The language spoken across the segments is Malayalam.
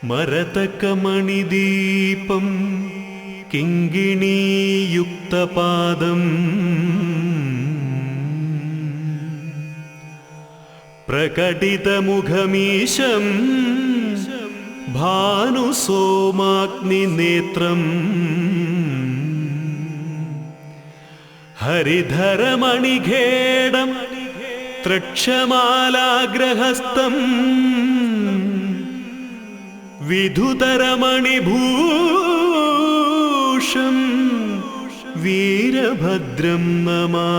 മരതകമണിദീപം കിങ്കിണീയുക്തപാദം പ്രകടിതമുഖമീശം ഭാനുസോമാഗ്നിനേത്രം ഹരിധരമണിഖേടം ത്രക്ഷമാലാഗ്രഹസ്ഥം വിധുതരമണിഭൂഷം വീരഭദ്രം നമാമി.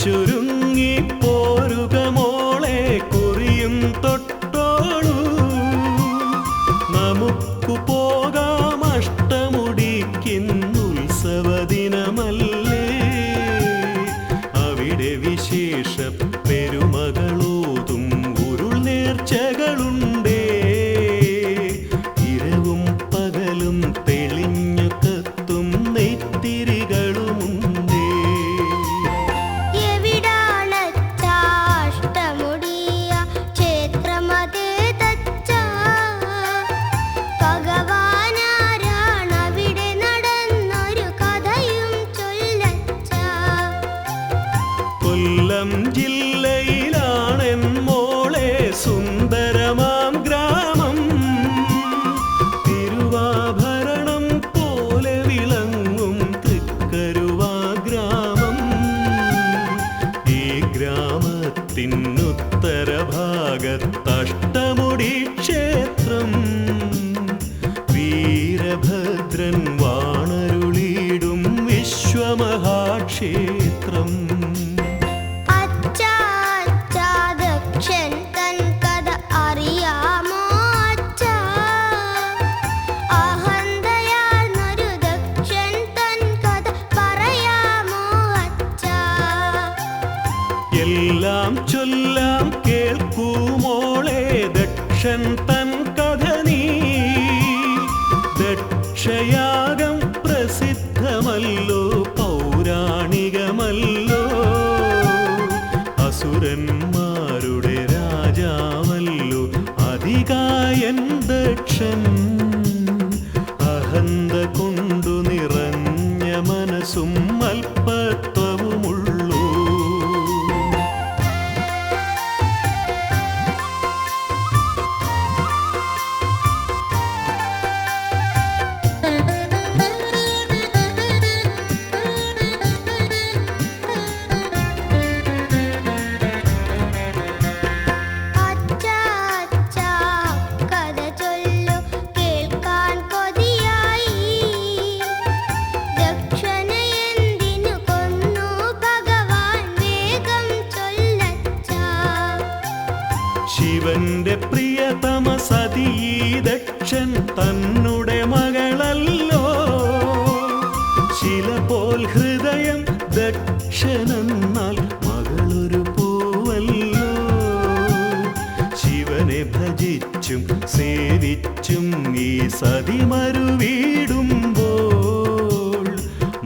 ചുരുങ്ങി പോരുക മോളെ കുറിയും തൊട്ടോളൂ, നമുക്കു പോകാം അഷ്ടമുടിക്കുന്നുത്സവദിനമല്ലേ. അവിടെ വിശേഷ പെരുമകളോതും ഉരുൾ നേർച്ചകളുണ്ടേ. ഇരവും പകലും തെളിഞ്ഞു കത്തും നെയ്ത്തിരികളുമുണ്ട്. കൊല്ലം ജില്ലയിലാണെൻ മോളെ സുന്ദരമാം ഗ്രാമം. തിരുവാഭരണം പോലെ വിളങ്ങും തൃക്കരുവാ ഗ്രാമം. ഈ ഗ്രാമത്തിനുത്തരഭാഗത്തഷ്ടമുടി ക്ഷേത്രം. വീരഭദ്രൻ വാണരുളിയിടും വിശ്വമഹാക്ഷേത്രം. എല്ലാം ചൊല്ലാം കേൾക്കൂ മോളെ ദക്ഷൻ തൻ കഥ നീ. ദക്ഷയാഗം പ്രസിദ്ധമല്ലോ, പൗരാണികമല്ലോ. അസുരന്മാരുടെ രാജാവല്ലോ അതികായൻ ദക്ഷൻ. അഹന്ത കൊണ്ടു നിറഞ്ഞ മനസ്സും അല്പത്വവുമുള്ളൂ. ശിവന്റെ പ്രിയതമ സതീ ദക്ഷൻ തന്നുടെ മകളല്ലോ. ശില പോൽ ഹൃദയം ദക്ഷനെന്നാൽ മകളൊരു പൂവല്ലോ. ശിവനെ ഭജിച്ചും സേവിച്ചും ഈ സതി മരുവീടുമ്പോൾ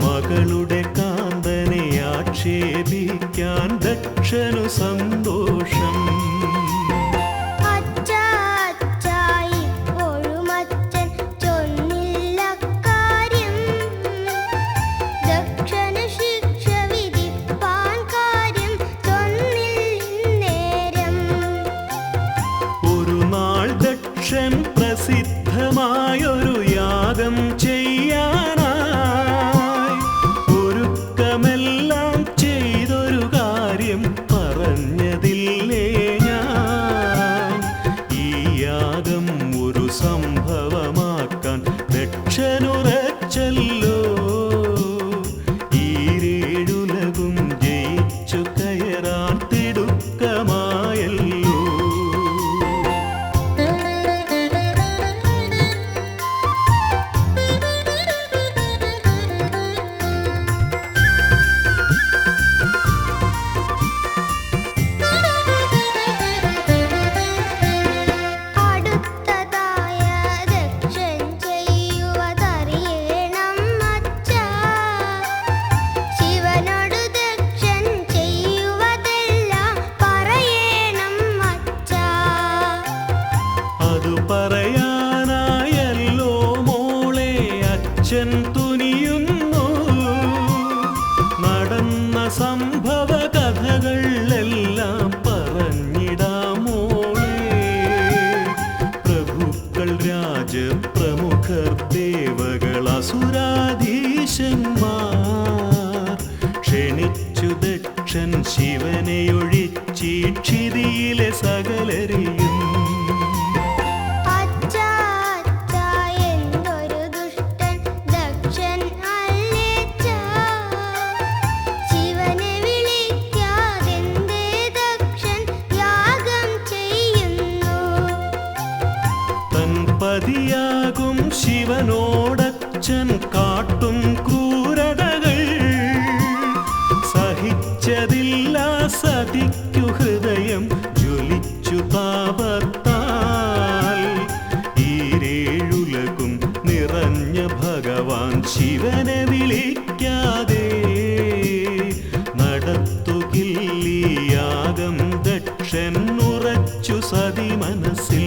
മകളുടെ കാന്തനെ ആക്ഷേപിക്കാൻ ദക്ഷനു സന്തോഷം. ദക്ഷൻ പ്രസിദ്ധമായൊരു യാഗം ചെയ്യാനായി സംഭവമാക്കാൻ ദക്ഷനുറച്ചല്ലോ. ഈരേഴുലകും ജയിച്ചു കയറാൻ തിടുക്കമായല്ലോ. പറയാനായല്ലോ മോളെ അച്ഛൻ തുനിയുന്നു. നടന്ന സംഭവ കഥകളെല്ലാം പറഞ്ഞിടാം മോളെ. പ്രഭുക്കൾ രാജപ്രമുഖർ ദേവകൾ അസുരാധീശന്മാർ ക്ഷണിച്ചു ദക്ഷൻ ശിവനെയൊഴിച്ചീക്ഷിതിയിലെ സകലരെയും. പതിയാകും ശിവനോടച്ഛൻ കാട്ടും ക്രൂരതകൾ സഹിച്ചതില്ല. സതിക്കു ഹൃദയം ജ്വലിച്ചു താപത്താൽ. ഈരേഴുലകും നിറഞ്ഞ ഭഗവാൻ ശിവനെ വിളിക്കാതെ നടത്തുകില്ലീയാഗം ദക്ഷൻ ഉറച്ചു സതി മനസ്സിൽ.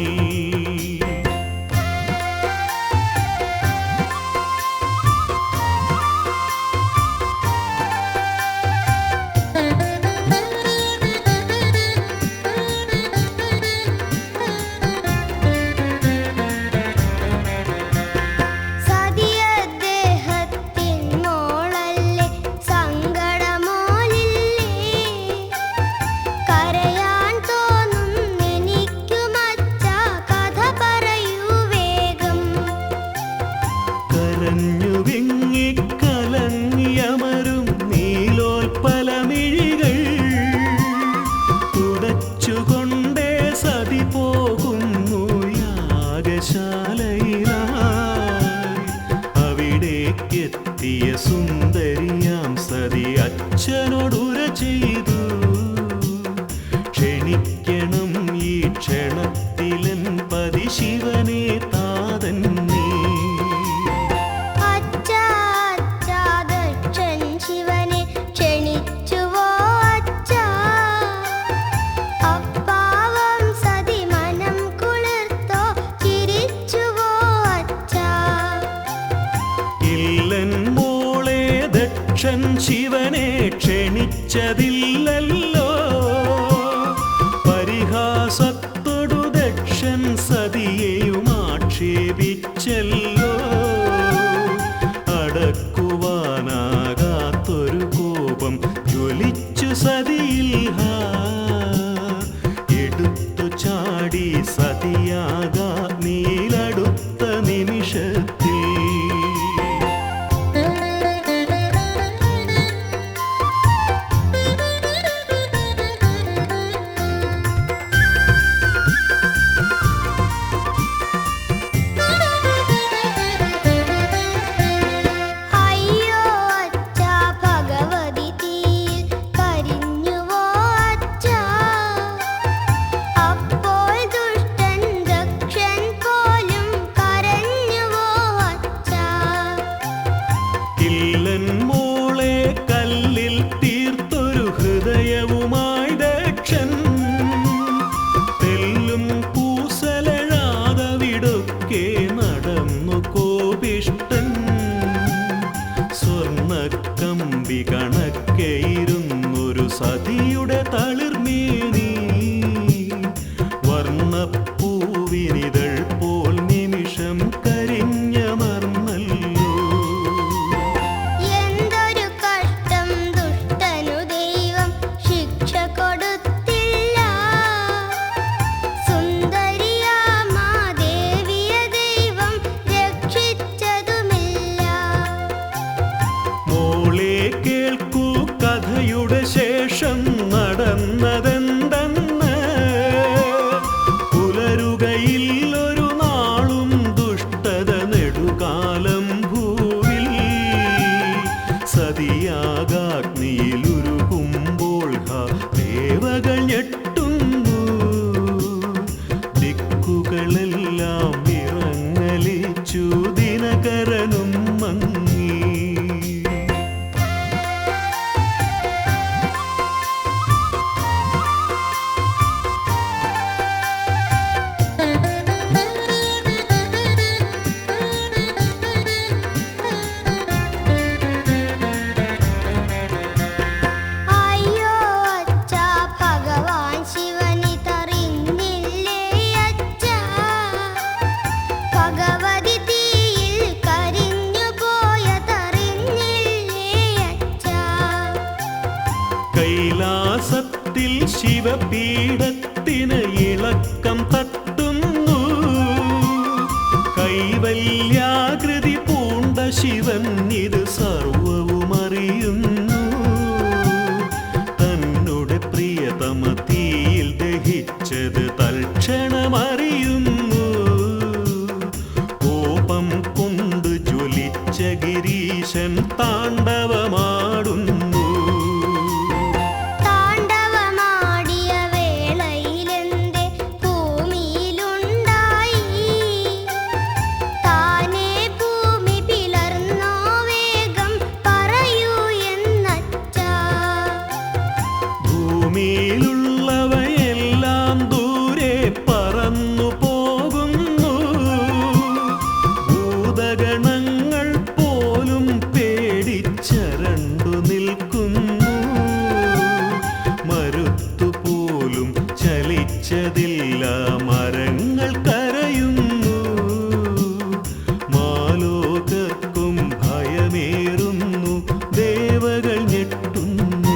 കലങ്ങിയമരും നീലോൽപ്പലമിഴികൾ തുടച്ചുകൊണ്ടേ സതി പോകുന്നു യാഗശാലയിലായി. അവിടേക്കെത്തിയ സുന്ദരിയാം സതി അച്ഛനോടുര ചെയ്തു. ക്ഷണിക്കണം ഈ ക്ഷണത്തിലൻ പതി ശിവനെ താതൻ നീ. ദക്ഷൻ ശിവനെ ക്ഷണിച്ചതില്ലല്ലോ. പരിഹാസത്തോടു ദക്ഷൻ സതിയെയും ആക്ഷേപിച്ചല്ലോ. അടക്കുവാനാകാത്തൊരു കോപം ജ്വലിച്ചു സതിയിൽ. എടുത്തു ചാടി സതിയാകാ നീലടുത്ത നിമിഷത്തിൽ. കമ്പി കണക്കെയിരുന്നൊരു സതിയുടെ തളിർമേനി വർണ്ണപ്പൂവിനിതൾ പോൽ നിമിഷം കരിഞ്ഞമർന്നല്ലോ. എന്തൊരു കഷ്ടം ദുഷ്ടനു ദൈവം ശിക്ഷ കൊടുത്തില്ല. സുന്ദരിയാമാ ദേവിയെ ശിവപീഠത്തിന് ഇളക്കം തട്ടുന്നു. കൈവല്യാകൃതി പൂണ്ട ശിവൻ ഇത് സർവവും അറിയുന്നു. തന്നുടെ പ്രിയതമ തീയിൽ ദഹിച്ചത് തൽക്ഷണമറിയുന്നു. കോപം കൊണ്ട് ജ്വലിച്ച ഗിരീശൻ താണ്ഡവമാടുന്നു. താണ്ഡവമാടിയ വേളയിലെന്റെ ഭൂമിയിലുണ്ടായി താനേ ഭൂമി പിളർന്നോ വേഗം പറയൂ എന്നച്ഛാ. ഭൂമിയിലുള്ളവയെല്ലാം ദൂരെ പറന്നു പോകുന്നു. ഭൂതഗണങ്ങൾ പോലും പേടിച്ചരണ്ടു നിൽക്കുന്നു. മരുത്തുപോലും ചലിച്ചതില്ല, മരങ്ങൾ കരയുന്നു. മാലോകർക്കും ഭയമേറുന്നു, ദേവകൾ ഞെട്ടുന്നു.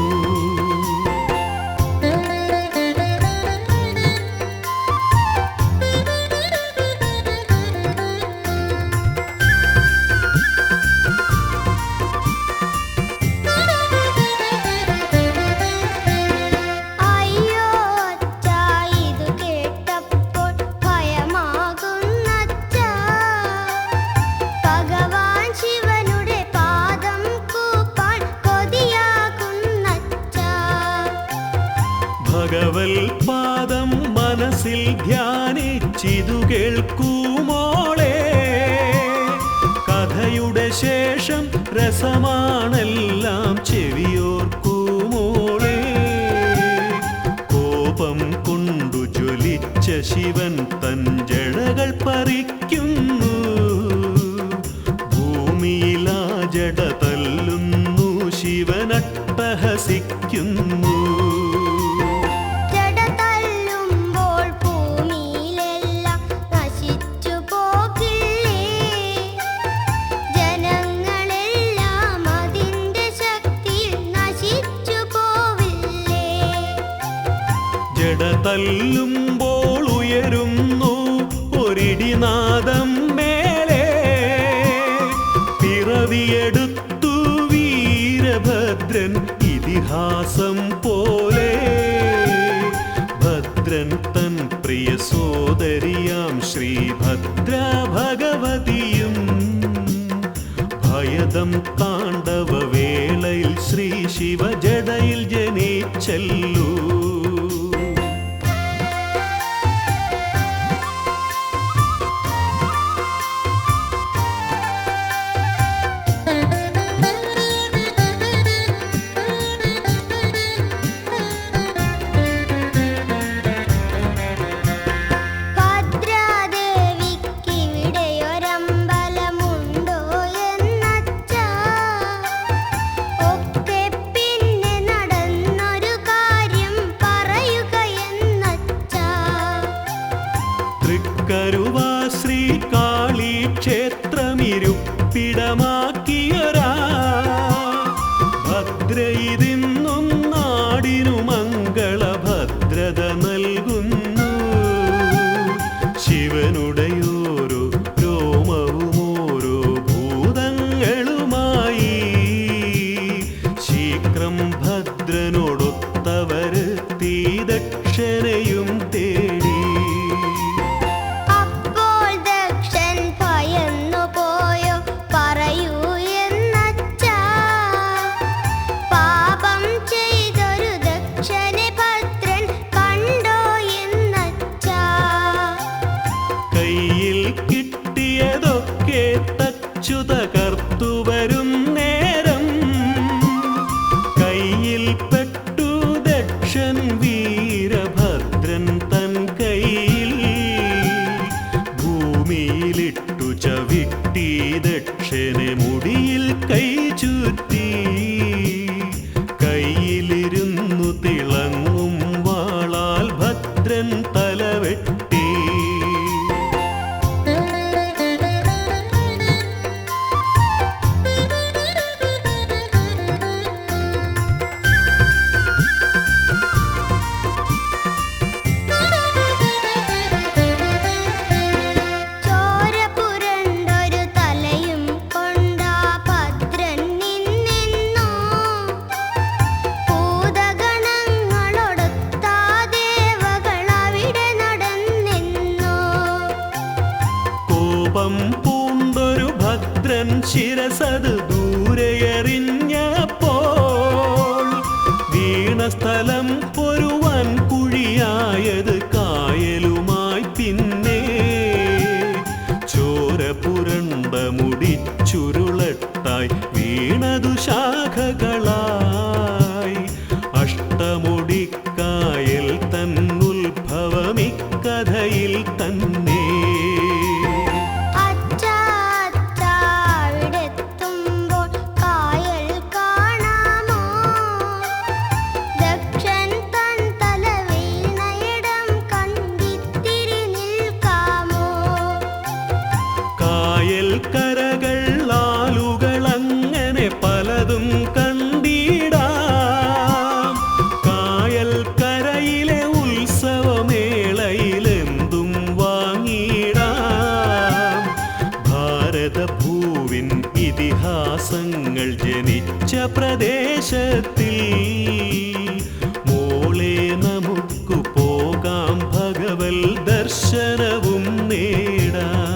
അയ്യോ അച്ഛാ, ഇതു കേട്ടപ്പോൾ ഭയമാകുന്നച്ഛാ. ഭഗവാൻ ശിവനുടെ പാദം കൂപ്പാൻ കൊതിയാകുന്നച്ഛാ. ഭഗവൽ പാദം മനസ്സിൽ ധ്യാനിച്ചിതു കേൾക്കുമോളെ. കഥയുടെ ശേഷം രസമാണെല്ലാം ചെവിയോർക്കുമോളെ. കോപം കൊണ്ടു ജ്വലിച്ച ശിവൻ തൻ ജടകൾ പറിക്കുന്നു. ഭൂമിയിലാ ജട തല്ലുന്നു, ശിവനട്ടഹസിക്കുന്നു. ജട തല്ലുമ്പോൾ ഭൂമിയിലെല്ലാം നശിച്ചു പോകില്ലേ? ജനങ്ങളെല്ലാം അതിന്റെ ശക്തിയിൽ നശിച്ചു പോവില്ലേ? ജട തല്ലുമ്പോൾ ഉയരുന്നു ഒരിടിനാദം മേലെ. പിറവിയെടുത്തു വീരഭദ്രൻ ഇതിഹാസം പോലെ. ഭദ്രൻ തൻ പ്രിയ സോദരിയാം ശ്രീഭദ്ര ഭഗവതിയും ഭയദം താണ്ഡവ വേളയിൽ ശ്രീ ശിവജടയിൽ ജനിച്ചല്ലൂ. ഭദ്രാദേവിക്കിവിടെയൊരമ്പലമുണ്ടോ എന്നച്ഛാ? ഒക്കെ പിന്നെ നടന്നൊരു കാര്യം പറയുക എന്നച്ഛാ. തൃക്കരുവാ ശ്രീ കാളി ക്ഷേത്രമിരുപ്പിടമാക്കിയൊരാ ഭദ്രയിതിന്നും നാടിനു മംഗളഭദ്രത നൽകുന്നു. ശിവനുടെയോരോ രോമവും ഓരോ ഭൂതങ്ങളുമായി ശീഘ്രം ഭദ്രനോടൊത്തവരെത്തി ദക്ഷനയും തേടി. അപ്പോൾ ദക്ഷൻ ഭയന്നു പോയോ പറയൂ എന്നച്ഛാ. പാപം ചെയ്തൊരു ദക്ഷനെ ഭദ്രൻ കണ്ടോ എന്നച്ഛാ. കയ്യിൽ കിട്ടിയതൊക്കെ തച്ചു തകർത്തു വരും നേരം കയ്യിൽ പെട്ടു ദക്ഷൻ വീരഭദ്രൻ തൻ കയ്യിൽ. ഭൂമിയിലിട്ടു ചവിട്ടി ദക്ഷനെ മുടിയിൽ കൈ ചുറ്റി. കയ്യിലിരുന്നു തിളങ്ങും വാളാൽ ഭദ്രൻ തലവെട്ടി. കോപം പൂണ്ടൊരു ഭദ്രൻ ശിരസത് ദൂരെയെറിഞ്ഞപ്പോൾ വീണ സ്ഥലം ഒരു വൻകുഴിയായത് കായലുമായി പിന്നെ ചോര പുരണ്ട മുടിച്ചുരുളട്ടായി വീണതു ശാഖകളായി അഷ്ടമുടിക്കായൽ തന്നുത്ഭവമിക്കഥയിൽ തന്നെ കരകൾ ആലുകൾ അങ്ങനെ പലതും കണ്ടിടാം കായൽ കരയിലെ ഉത്സവമേളയിലെന്തും വാങ്ങിടാം ഭാരതഭൂവിൻ ഇതിഹാസങ്ങൾ ജനിച്ച പ്രദേശത്തിൽ മോളെ നമുക്കു പോകാം ഭഗവൽ ദർശനവും നേടാം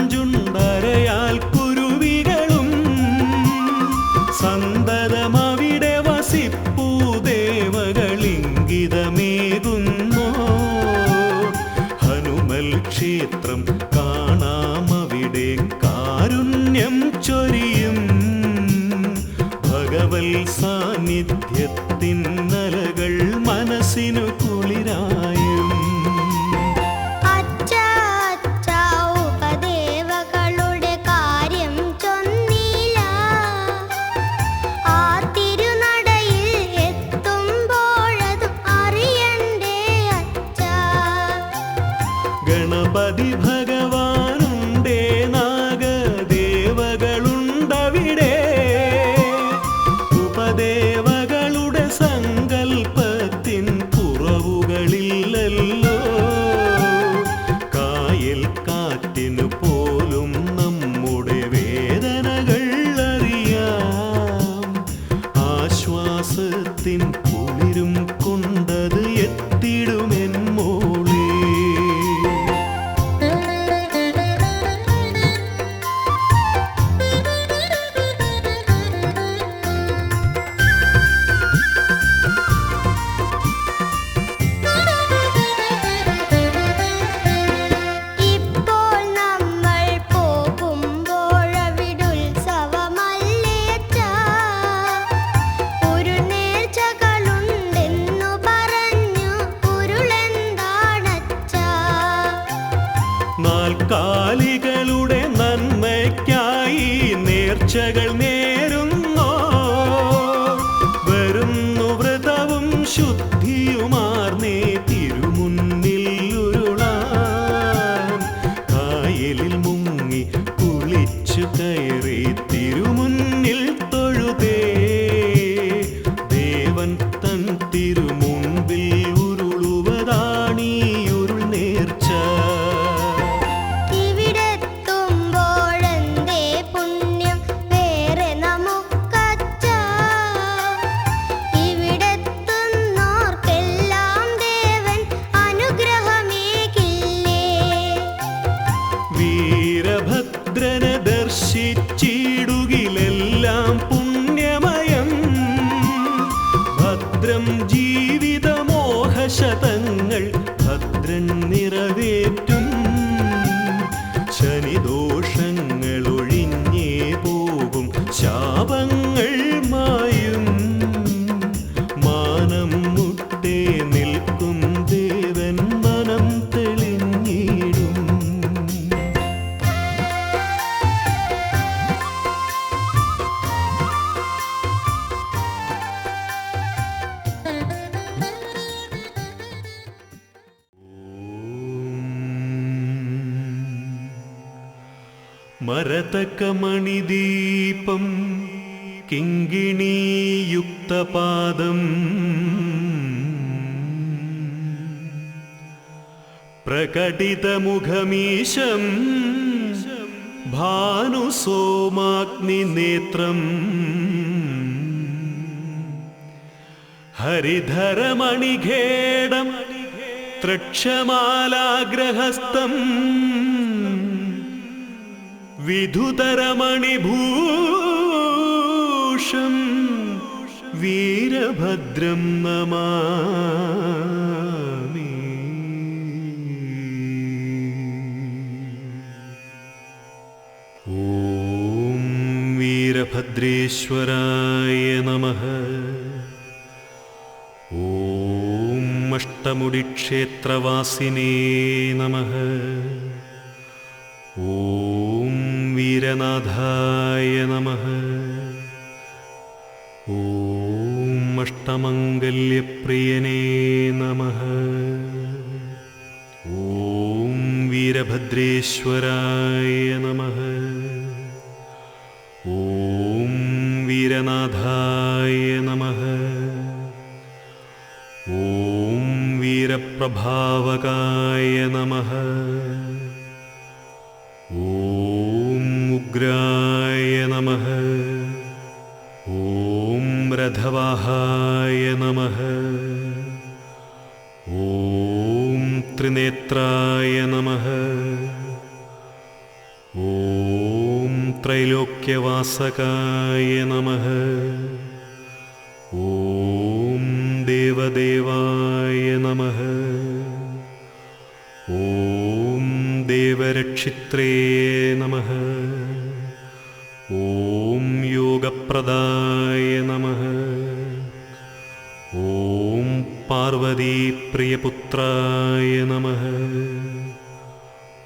അമ്പലമുറ്റത്താലുകളഞ്ചുണ്ടരയാൽ കുരുവികളും സന്തതമവിടെ വസിപ്പൂ ദേവകളിംഗിതമേകുന്നു ഹനുമൽ ക്ഷേത്രം കാണാമവിടെ കാരുണ്യം ചൊരിയും ഭഗവൽ സാന്നിധ്യത്തിന്നലകൾ മനസ്സിനു കുളിരായും ഗണപതി ഭഗവാനുണ്ടേ നാഗദേവകളുണ്ടവിടെ ഉപദേവകളുടെ സങ്കൽപ്പത്തിൻ കുറവുകളില്ലല്ലോ കായൽ കാറ്റിനു പോലും നമ്മുടെ വേദനകൾ അറിയാം ആശ്വാസത്തിൻ കുളിരും കൊണ്ടത് എത്തിടുമെൻ മോളെ നാൽക്കാലികളുടെ നന്മയ്ക്കായി നേർച്ചകൾ നേരുന്നോ വരുന്നു വ്രതവും ശുദ്ധിയുമാർന്നേ തിരുമുന്നിൽ ഉരുളാൻ കായലിൽ മുങ്ങി കുളിച്ചു കയറി തിരുമുന്നിൽ തൊഴുതേ ദേവൻ തൻ തിരുമുൻപിൽ ഉരുളുവതാണീ ഉരുൾ നേർച്ച വീരഭദ്രനെ ദർശിച്ചിടുകിലെല്ലാം പുണ്യമയം ഭദ്രം ജീവിതമോഹശതങ്ങൾ ഭദ്രൻ നിറവേറ്റും ശനിദോഷങ്ങൾ ഒഴിഞ്ഞേ പോകും ശാപങ്ങൾ മായും മാനം മുട്ടേ നിൽക്കും ദേവൻ മനം തെളിഞ്ഞിടും മരതകമണിദീപം കിങ്കിണീയുക്തപാദം പ്രകടിതമുഖമീശം ഭാനുസോമാഗ്നിനേത്രം ഹരിധരമണിഖേടം ത്രക്ഷമാലാഗ്രഹസ്ഥം വിധുതരമണിഭൂഷം വീരഭദ്രം നമാമി. ഓം വീരഭദ്രേശ്വരായ നമഃ. ഓം അഷ്ടമുടിക്ഷേത്രവാസിനേ നമഃ. ഓം വീരനാഥായ നമഃ. ഓം അഷ്ടമംഗല്യപ്രിയനേ നമഃ. ഓം വീരഭദ്രേശ്വരായ നമഃ. ഓം വീരനാഥായ നമഃ. ഓം വീരപ്രഭാവകായ നമഃ. ഓം ഉഗ്രായ നമഃ. ഓം രഥവാഹായ നമഃ. ഓം ത്രിനേത്രായ നമഃ. ഓം ത്രൈലോക്യവാസകായ നമഃ. ഓം ദേവദേവായ നമഃ. ഓം ദേവരക്ഷിത്രേ നമഃ. ഓം യോഗപ്രദായ നമഃ. ഓം പാർവതീപ്രിയപുത്രായ നമഃ.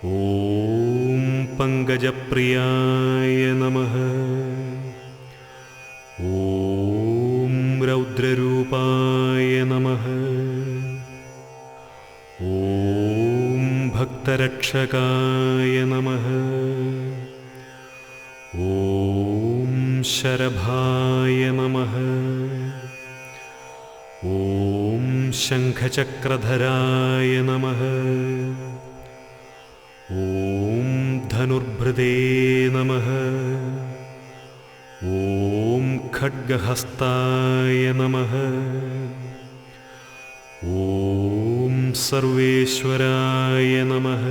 ഓം പങ്കജപ്രിയായ നമഃ. ഓം രൗദ്രരൂപായ നമഃ. ഓം ഭക്തരക്ഷകായ നമഃ. ഓം ശരഭായ നമഃ. ഓം ശംഖചക്രധരായ നമഃ. ഓം ധനുർഭൃതേ നമഃ. ഓം ഖഡ്ഗഹസ്തായ നമഃ. ഓം സർവേശ്വരായ നമഃ.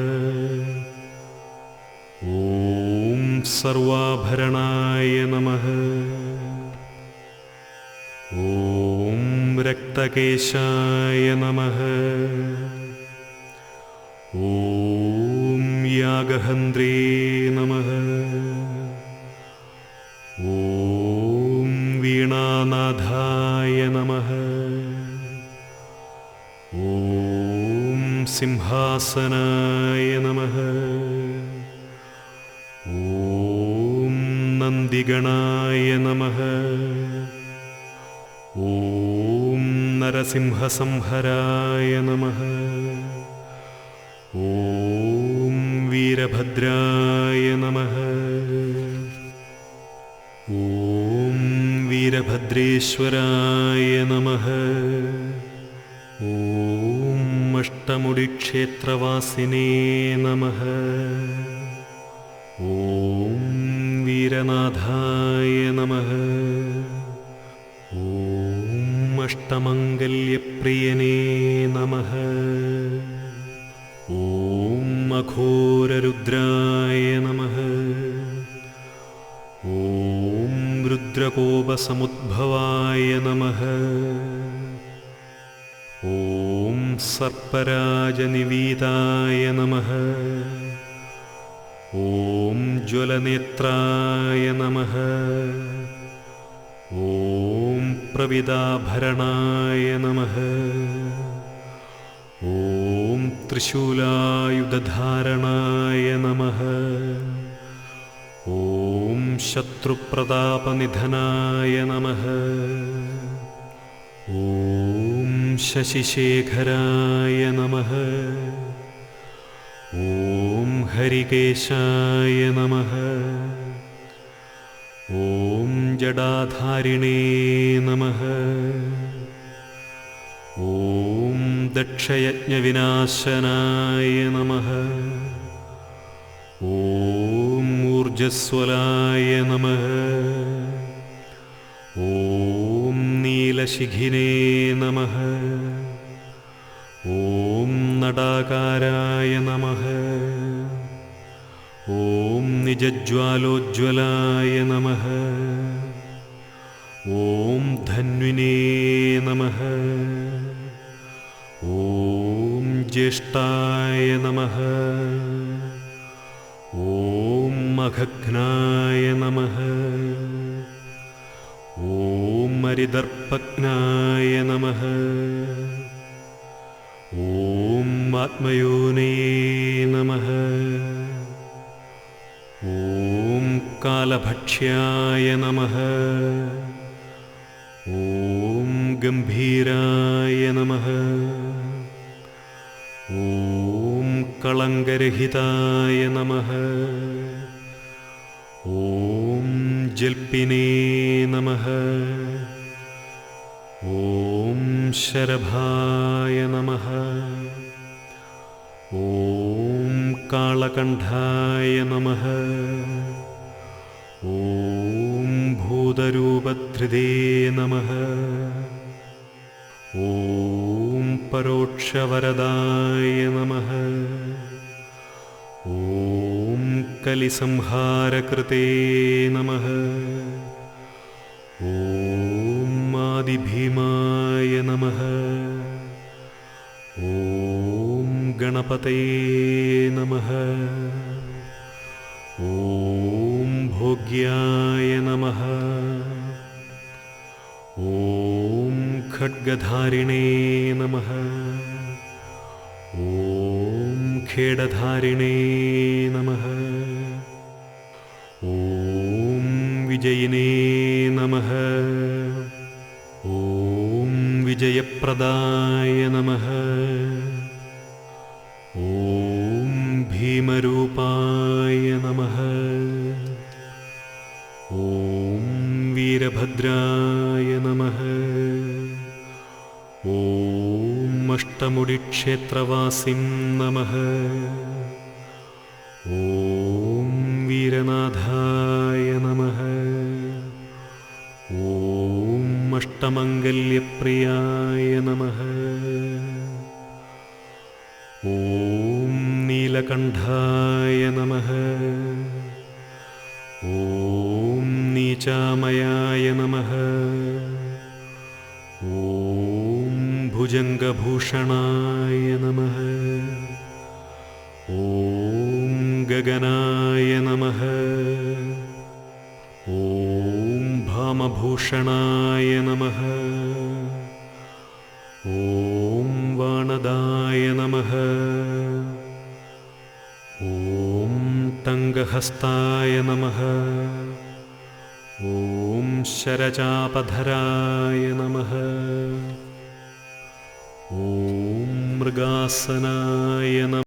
ഓം സർവാഭരണായ നമഃ. ഓം രക്തകേശായ നമഃ. ഓം യാഗഹന്ത്രേ നമഃ. ഓം വീണാനാഥായ നമഃ. ഓം സിംഹാസനായ നമഃ. ഓം നന്ദിഗണായ നമഃ. ഓം നരസിംഹസംഹരായ നമഃ. ഓം വീരഭദ്രായ നമഃ. ഓം വീരഭദ്രേശ്വരായ നമഃ. ഓം അഷ്ടമുടിക്ഷേത്രവാസിനേ നമഃ. ഓം വീരനാഥായ നമഃ. ഓം അഷ്ടമംഗല്യപ്രിയനേ നമഃ. ഓം അഘോരരുദ്രായ നമഃ. ഓം രുദ്രകോപസമുദ്ഭവായ നമഃ. ഓം സർപ്പരാജനിവീതായ നമഃ. ഓം ജ്വലനേത്രായ നമഃ. ഓം പ്രവിതാഭരണായ നമഃ. ഓം ത്രിശൂലായുധധാരണായ നമഃ. ഓം ശത്രുപ്രതാപനിധനായ നമഃ. ഓം ശശിശേഖരായ നമഃ. ॐ हरिकेशाय नमः। ॐ जडाधारिणे नमः। ॐ दक्षयज्ञविनाशनाय नमः। ॐ ऊर्जस्वलाय नमः। ॐ नीलशिखिने नमः। ॐ नडाकाराय नमः। ॐ निजज्वालोज्ज्वलाय नमः। ॐ धन्विने नमः। ॐ ज्येष्ठाय नमः। ॐ मखघ्नाय नमः। ॐ मरिदर्पघ्नाय नमः। ॐ आत्मयोने नमः। ॐ कालभक्ष्याय नमः। ॐ गम्भीराय नमः। ॐ कलङ्करहिताय नमः। ॐ जल्पिने नमः। ॐ शरभाय नमः। ॐ कालकण्ठाय नमः। ॐ भूतरूपधृते नमः। ॐ परोक्षवरदाय नमः। ॐ कलिसंहारकृते नमः। ॐ आदिभीमाय नमः। ॐ गणपतये नमः। ॐ भोग्याय नमः। ॐ खड्गधारिणे नमः। ॐ खेडधारिणे नमः। ॐ विजयिने नमः। ॐ विजयप्रदाय नमः। ॐ भीमरूपाय नमः। ॐ वीरभद्राय नमः। ॐ अष्टमुडिक्षेत्रवासिं नमः। ॐ वीरनाथाय नमः। ॐ अष्टमङ्गल्यप्रियाय नमः। ॐ नीलकण्ठाय नमः। ॐ नीचामयाय नमः। ॐ भुजङ्गभूषणाय नमः। ॐ गगनाय नमः। ॐ भामभूषणाय नमः। ॐ वाणदाय नमः। ॐ टङ्गहस्ताय नमः। ॐ शरचापधराय नमः। ॐ मृगासनाय नमः।